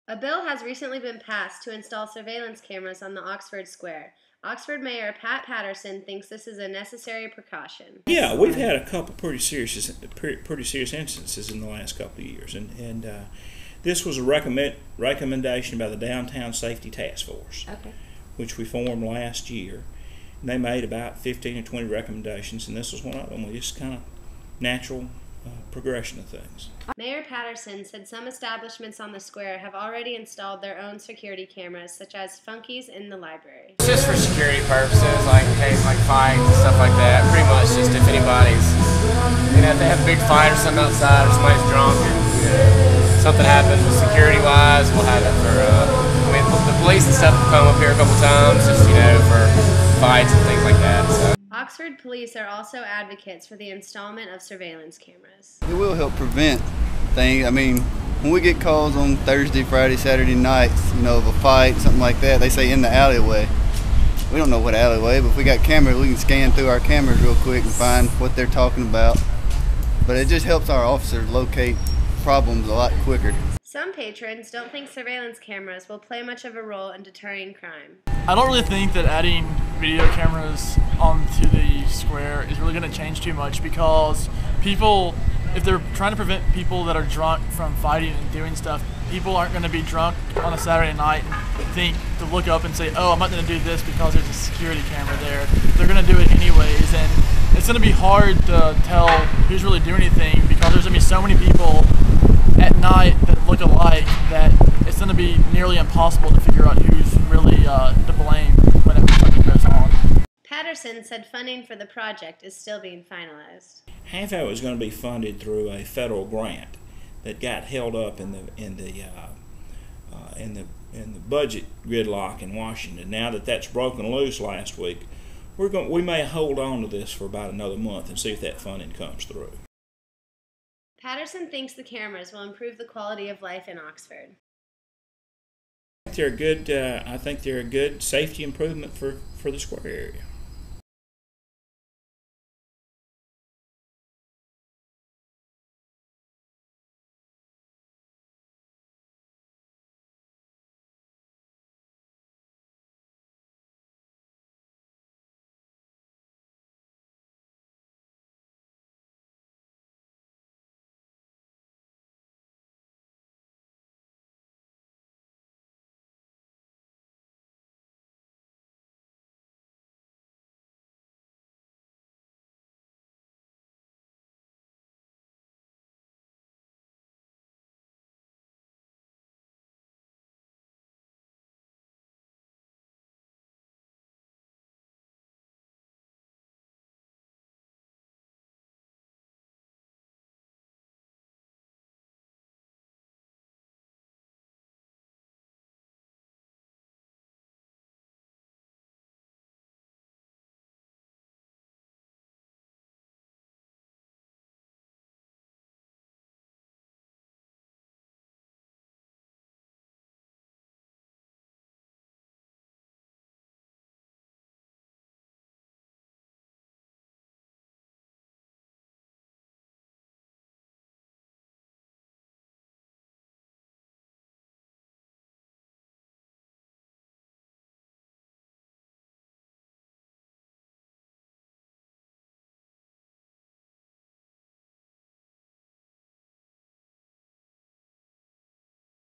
A bill has recently been passed to install surveillance cameras on the Oxford Square. Oxford Mayor Pat Patterson thinks this is a necessary precaution. Yeah, we've had a couple pretty serious instances in the last couple of years, and this was a recommendation by the Downtown Safety Task Force, which we formed last year. And they made about 15 or 20 recommendations, and this was one of them. We just kind of natural progression of things. Mayor Patterson said some establishments on the square have already installed their own security cameras, such as Funky's in the library. It's just for security purposes, like in case like fights and stuff like that. Pretty much just if anybody's, if they have a big fight or something outside, or somebody's drunk, and something happens security-wise, we'll have it for. The police and stuff have come up here a couple times, just for fights and things like that. So. Oxford police are also advocates for the installment of surveillance cameras. It will help prevent things. I mean, when we get calls on Thursday, Friday, Saturday nights, of a fight, something like that, they say in the alleyway. We don't know what alleyway, but if we got cameras, we can scan through our cameras real quick and find what they're talking about. But it just helps our officers locate problems a lot quicker. Some patrons don't think surveillance cameras will play much of a role in deterring crime. I don't really think that adding video cameras onto the square is really going to change too much, because people, if they're trying to prevent people that are drunk from fighting and doing stuff, people aren't going to be drunk on a Saturday night and think to look up and say, oh, I'm not going to do this because there's a security camera there. They're going to do it anyways, and it's going to be hard to tell who's really doing anything, because there's going to be so many people at night that look alike that it's going to be nearly impossible to figure out who's really to blame whenever something goes on. Patterson said funding for the project is still being finalized. Half of it was going to be funded through a federal grant that got held up in the budget gridlock in Washington. Now that that's broken loose last week, we may hold on to this for about another month and see if that funding comes through. Patterson thinks the cameras will improve the quality of life in Oxford. I think they're a good safety improvement for the square area.